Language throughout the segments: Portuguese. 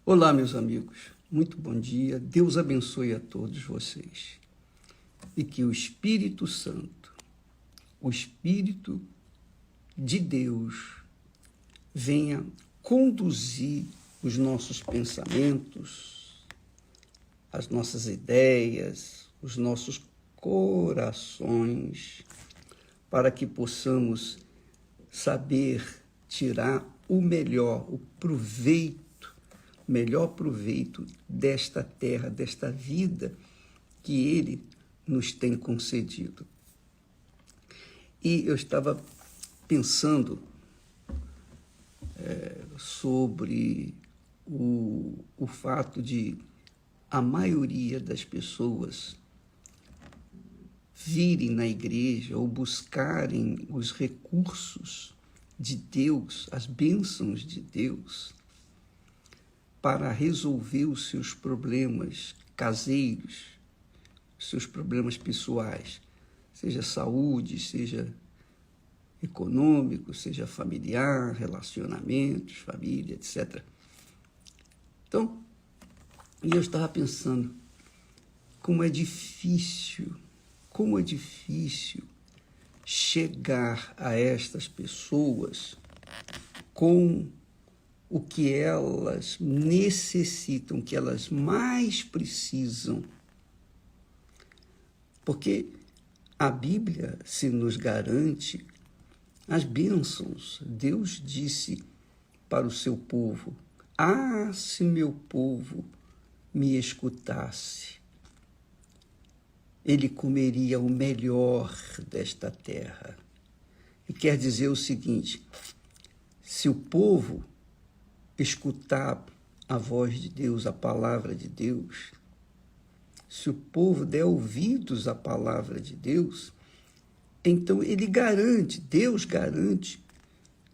Olá, meus amigos. Muito bom dia. Deus abençoe a todos vocês. E que o Espírito Santo, o Espírito de Deus, venha conduzir os nossos pensamentos, as nossas ideias, os nossos corações, para que possamos saber tirar o melhor proveito desta terra, desta vida que Ele nos tem concedido. E eu estava pensando sobre o fato de a maioria das pessoas virem na igreja ou buscarem os recursos de Deus, as bênçãos de Deus, para resolver os seus problemas caseiros, seus problemas pessoais, seja saúde, seja econômico, seja familiar, relacionamentos, família, etc. Então, eu estava pensando como é difícil chegar a estas pessoas com o que elas necessitam, o que elas mais precisam. Porque a Bíblia se nos garante as bênçãos. Deus disse para o seu povo: "Ah, se meu povo me escutasse, ele comeria o melhor desta terra." E quer dizer o seguinte: se o povo escutar a voz de Deus, a palavra de Deus, se o povo der ouvidos à palavra de Deus, então Deus garante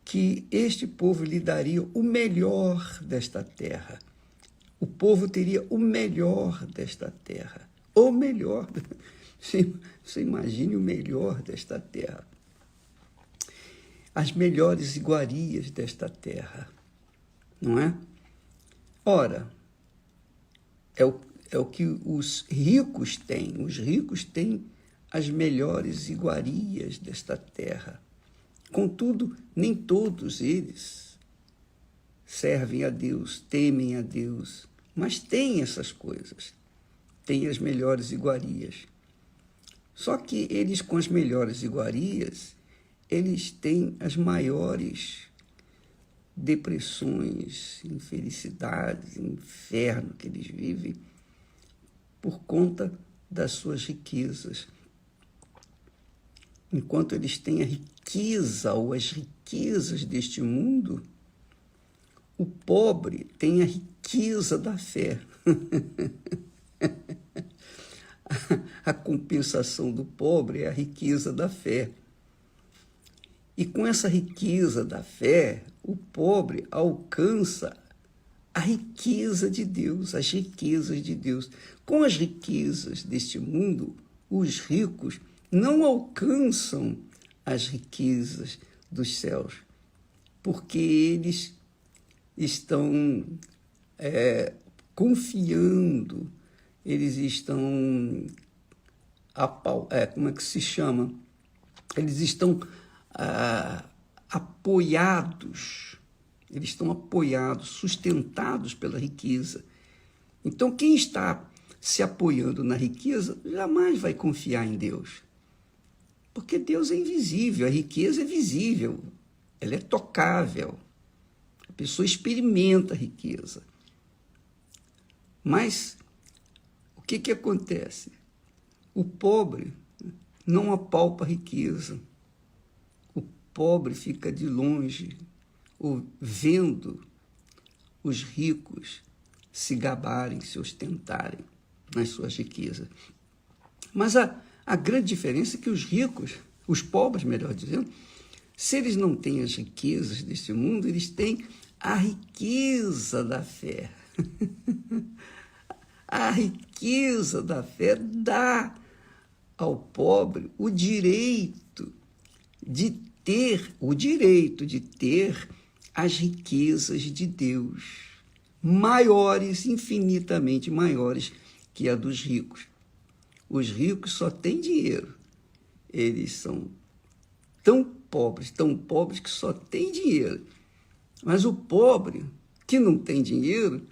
que este povo lhe daria o melhor desta terra. O povo teria o melhor desta terra. O melhor. Você imagine o melhor desta terra. As melhores iguarias desta terra. Não é? Ora, é o que os ricos têm. Os ricos têm as melhores iguarias desta terra. Contudo, nem todos eles servem a Deus, temem a Deus, mas têm essas coisas, têm as melhores iguarias. Só que eles, com as melhores iguarias, eles têm as maiores depressões, infelicidades, inferno que eles vivem por conta das suas riquezas. Enquanto eles têm a riqueza ou as riquezas deste mundo, o pobre tem a riqueza da fé. A compensação do pobre é a riqueza da fé. E com essa riqueza da fé, o pobre alcança a riqueza de Deus, as riquezas de Deus. Com as riquezas deste mundo, os ricos não alcançam as riquezas dos céus, porque eles estão confiando, eles estão, como é que se chama? Eles estão apoiados, sustentados pela riqueza. Então, quem está se apoiando na riqueza jamais vai confiar em Deus. Porque Deus é invisível, a riqueza é visível, ela é tocável. A pessoa experimenta a riqueza. Mas o que acontece? O pobre não apalpa a riqueza. O pobre fica de longe, vendo os ricos se gabarem, se ostentarem nas suas riquezas. Mas a grande diferença é que os pobres, melhor dizendo, se eles não têm as riquezas desse mundo, eles têm a riqueza da fé. A riqueza da fé dá ao pobre o direito de ter as riquezas de Deus. maiores, infinitamente maiores que a dos ricos. Os ricos só têm dinheiro. Eles são tão pobres que só têm dinheiro. Mas o pobre, que não tem dinheiro,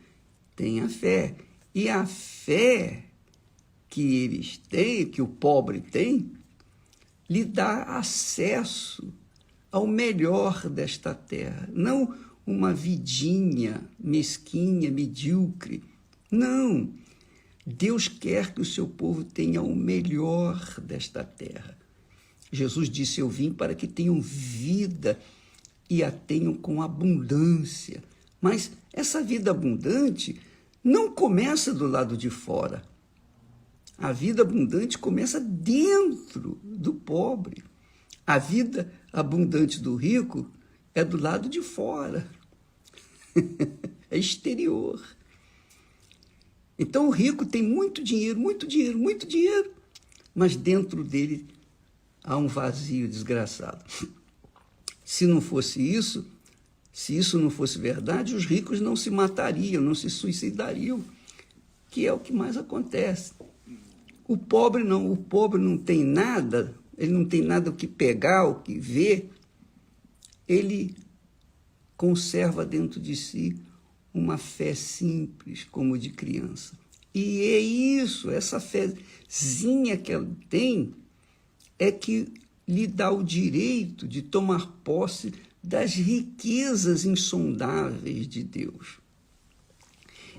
tem a fé. E a fé que eles têm, que o pobre tem, lhe dá acesso ao melhor desta terra. Não uma vidinha mesquinha, medíocre. Não. Deus quer que o seu povo tenha o melhor desta terra. Jesus disse: eu vim para que tenham vida e a tenham com abundância. Mas essa vida abundante não começa do lado de fora. A vida abundante começa dentro do pobre. A vida abundante do rico é do lado de fora. É exterior. Então o rico tem muito dinheiro, mas dentro dele há um vazio desgraçado. Se não fosse isso, se isso não fosse verdade, os ricos não se matariam, não se suicidariam, que é o que mais acontece. O pobre não tem nada, ele não tem nada o que pegar, o que ver, ele conserva dentro de si uma fé simples, como de criança. E é isso, essa fézinha que ela tem, é que lhe dá o direito de tomar posse das riquezas insondáveis de Deus.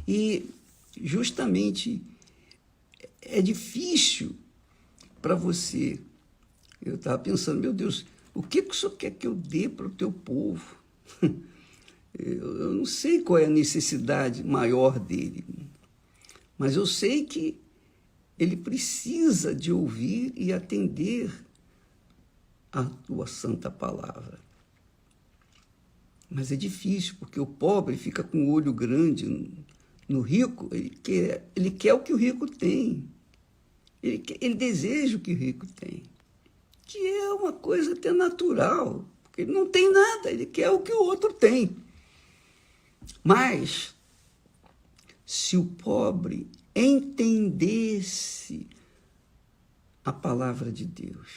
E justamente é difícil para você. Eu estava pensando, meu Deus, o que o Senhor quer que eu dê para o teu povo? Eu não sei qual é a necessidade maior dele, mas eu sei que ele precisa de ouvir e atender a tua santa palavra. Mas é difícil, porque o pobre fica com o olho grande no rico, ele quer o que o rico tem. Ele deseja o que o rico tem, que é uma coisa até natural, porque ele não tem nada, ele quer o que o outro tem. Mas, se o pobre entendesse a palavra de Deus,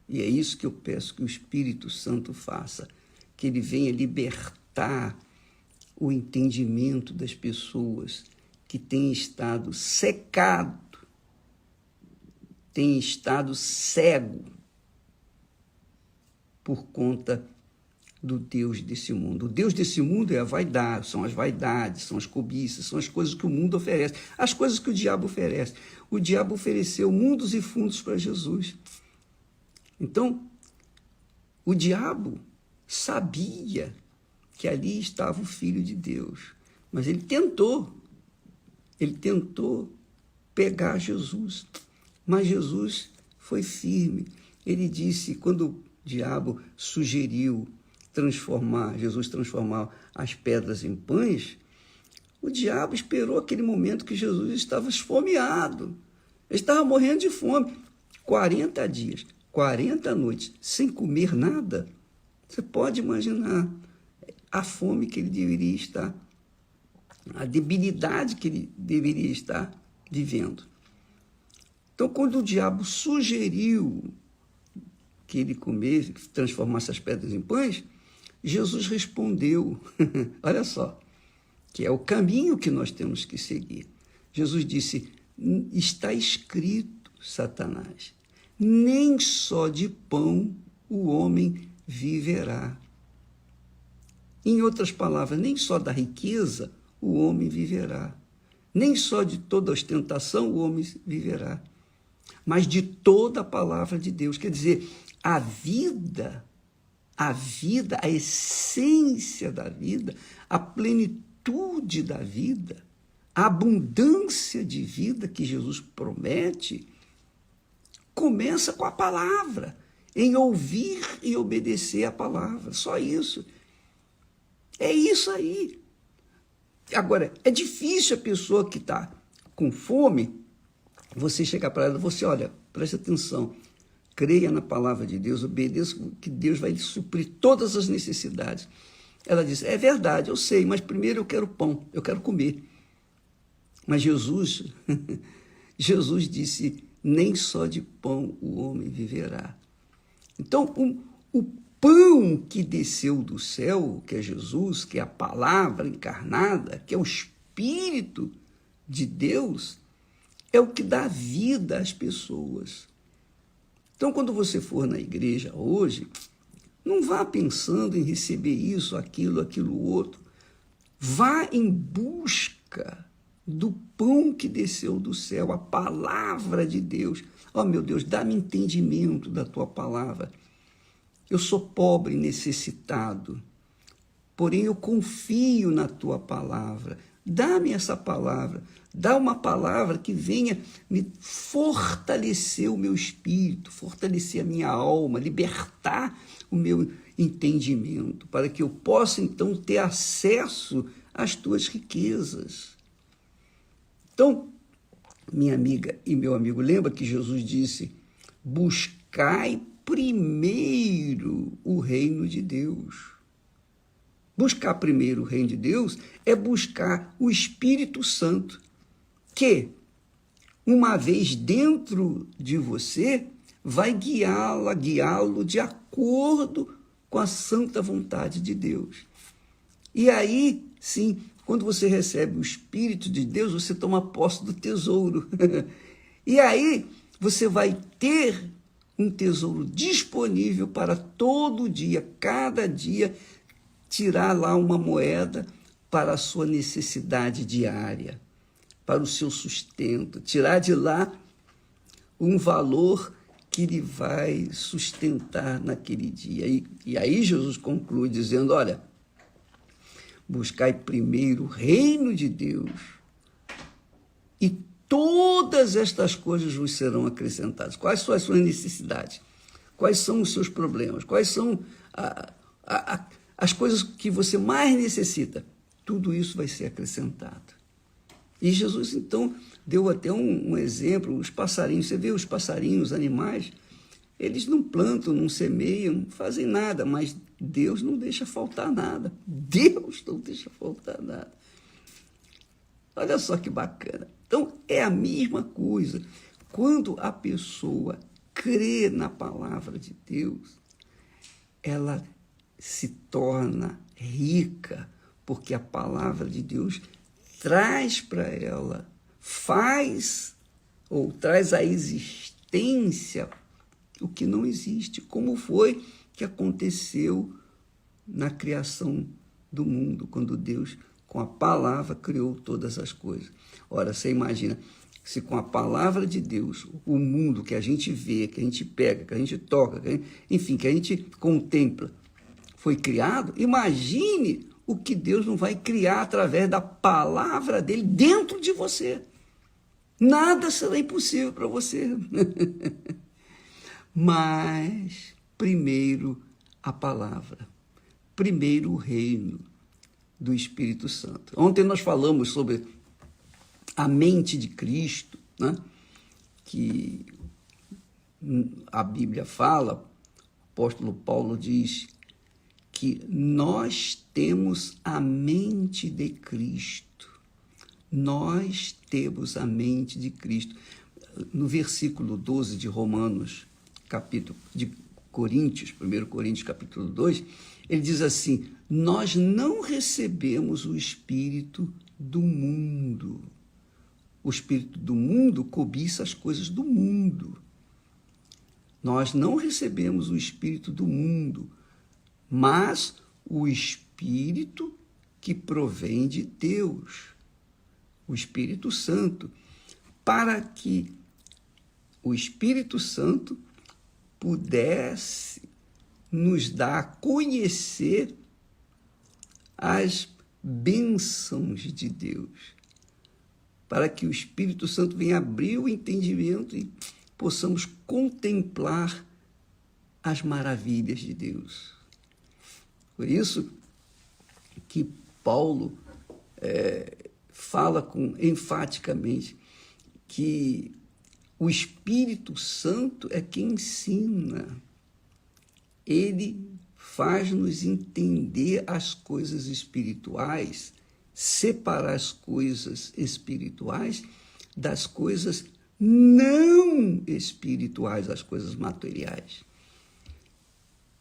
e é isso que eu peço que o Espírito Santo faça, que ele venha libertar o entendimento das pessoas que têm estado secado, têm estado cego por conta do Deus desse mundo. O Deus desse mundo é a vaidade, são as vaidades, são as cobiças, são as coisas que o mundo oferece, as coisas que o diabo oferece. O diabo ofereceu mundos e fundos para Jesus. Então, o diabo sabia que ali estava o Filho de Deus, mas ele tentou pegar Jesus, mas Jesus foi firme. Ele disse, quando o diabo sugeriu Jesus transformar as pedras em pães, o diabo esperou aquele momento que Jesus estava esfomeado. Ele estava morrendo de fome. 40 dias, 40 noites, sem comer nada. Você pode imaginar a fome que ele deveria estar, a debilidade que ele deveria estar vivendo. Então, quando o diabo sugeriu que ele comesse, que transformasse as pedras em pães, Jesus respondeu, olha só, que é o caminho que nós temos que seguir. Jesus disse, está escrito, Satanás, nem só de pão o homem viverá. Em outras palavras, nem só da riqueza o homem viverá. Nem só de toda ostentação o homem viverá. Mas de toda a palavra de Deus. Quer dizer, a vida, a essência da vida, a plenitude da vida, a abundância de vida que Jesus promete, começa com a palavra, em ouvir e obedecer a palavra. Só isso. É isso aí. Agora, é difícil a pessoa que está com fome, você chegar para ela e você, olha, preste atenção, creia na palavra de Deus, obedeça que Deus vai lhe suprir todas as necessidades. Ela disse, é verdade, eu sei, mas primeiro eu quero pão, eu quero comer. Mas Jesus, Jesus disse, nem só de pão o homem viverá. Então, o pão que desceu do céu, que é Jesus, que é a palavra encarnada, que é o Espírito de Deus, é o que dá vida às pessoas. Então, quando você for na igreja hoje, não vá pensando em receber isso, aquilo outro. Vá em busca do pão que desceu do céu, a palavra de Deus. Oh, meu Deus, dá-me entendimento da tua palavra. Eu sou pobre e necessitado, porém eu confio na tua palavra. Dá-me essa palavra, dá uma palavra que venha me fortalecer o meu espírito, fortalecer a minha alma, libertar o meu entendimento, para que eu possa então ter acesso às tuas riquezas. Então, minha amiga e meu amigo, lembra que Jesus disse, buscai primeiro o reino de Deus. Buscar primeiro o reino de Deus é buscar o Espírito Santo, que, uma vez dentro de você, vai guiá-lo de acordo com a santa vontade de Deus. E aí, sim, quando você recebe o Espírito de Deus, você toma posse do tesouro. E aí, você vai ter um tesouro disponível para todo dia, cada dia, tirar lá uma moeda para a sua necessidade diária, para o seu sustento, tirar de lá um valor que lhe vai sustentar naquele dia. E aí Jesus conclui dizendo, olha, buscai primeiro o reino de Deus e todas estas coisas vos serão acrescentadas. Quais são as suas necessidades? Quais são os seus problemas? Quais são as coisas que você mais necessita? Tudo isso vai ser acrescentado. E Jesus, então, deu até um exemplo, os passarinhos. Você vê os passarinhos, os animais, eles não plantam, não semeiam, não fazem nada, mas Deus não deixa faltar nada. Deus não deixa faltar nada. Olha só que bacana. Então, é a mesma coisa. Quando a pessoa crê na palavra de Deus, ela se torna rica, porque a palavra de Deus traz para ela, traz à existência o que não existe, como foi que aconteceu na criação do mundo, quando Deus, com a palavra, criou todas as coisas. Ora, você imagina, se com a palavra de Deus, o mundo que a gente vê, que a gente pega, que a gente toca, enfim, que a gente contempla, foi criado, imagine o que Deus não vai criar através da palavra dele dentro de você. Nada será impossível para você. Mas, primeiro, a palavra. Primeiro, o reino do Espírito Santo. Ontem nós falamos sobre a mente de Cristo, né? Que a Bíblia fala, o apóstolo Paulo diz que nós temos a mente de Cristo. Nós temos a mente de Cristo. No versículo 12 de Romanos, capítulo de Coríntios, 1 Coríntios, capítulo 2, ele diz assim, nós não recebemos o espírito do mundo. O espírito do mundo cobiça as coisas do mundo. Nós não recebemos o espírito do mundo, mas o Espírito que provém de Deus, o Espírito Santo, para que o Espírito Santo pudesse nos dar a conhecer as bênçãos de Deus, para que o Espírito Santo venha abrir o entendimento e possamos contemplar as maravilhas de Deus. Por isso que Paulo fala enfaticamente que o Espírito Santo é quem ensina. Ele faz-nos entender as coisas espirituais, separar as coisas espirituais das coisas não espirituais, as coisas materiais.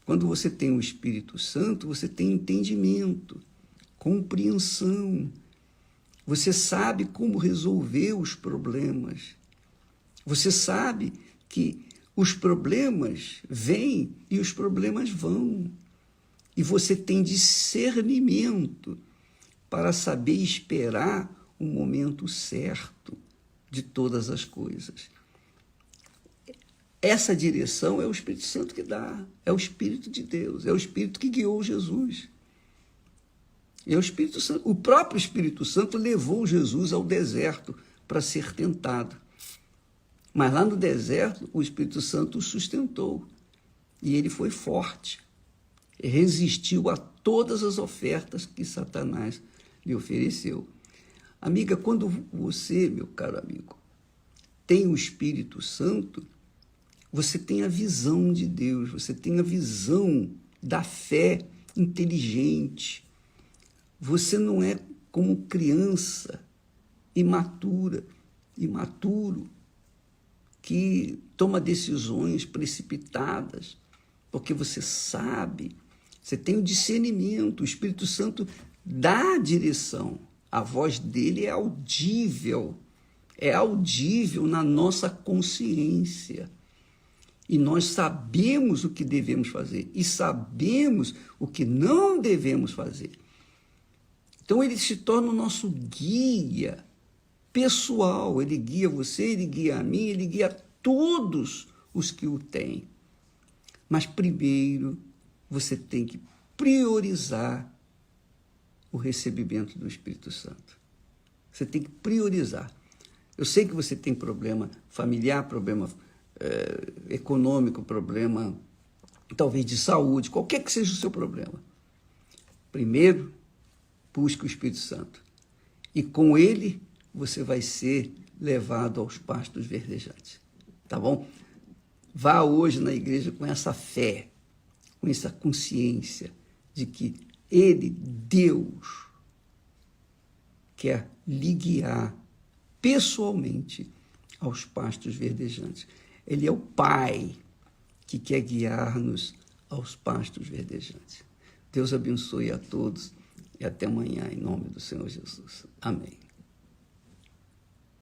Quando você tem o Espírito Santo, você tem entendimento, compreensão. Você sabe como resolver os problemas. Você sabe que os problemas vêm e os problemas vão. E você tem discernimento para saber esperar o momento certo de todas as coisas. Essa direção é o Espírito Santo que dá, é o Espírito de Deus, é o Espírito que guiou Jesus. É o Espírito Santo, o próprio Espírito Santo levou Jesus ao deserto para ser tentado. Mas lá no deserto, o Espírito Santo o sustentou e ele foi forte, resistiu a todas as ofertas que Satanás lhe ofereceu. Amiga, quando você, meu caro amigo, tem o Espírito Santo, você tem a visão de Deus, você tem a visão da fé inteligente. Você não é como criança imaturo, que toma decisões precipitadas, porque você sabe, você tem o discernimento, o Espírito Santo dá a direção, a voz dele é audível na nossa consciência. E nós sabemos o que devemos fazer e sabemos o que não devemos fazer. Então ele se torna o nosso guia pessoal, ele guia você, ele guia a mim, ele guia todos os que o têm. Mas primeiro você tem que priorizar o recebimento do Espírito Santo. Você tem que priorizar. Eu sei que você tem problema familiar, problema econômico, problema talvez de saúde, qualquer que seja o seu problema. Primeiro, busque o Espírito Santo. E com ele, você vai ser levado aos pastos verdejantes. Tá bom? Vá hoje na igreja com essa fé, com essa consciência de que ele, Deus, quer lhe guiar pessoalmente aos pastos verdejantes. Ele é o Pai que quer guiar-nos aos pastos verdejantes. Deus abençoe a todos e até amanhã, em nome do Senhor Jesus. Amém.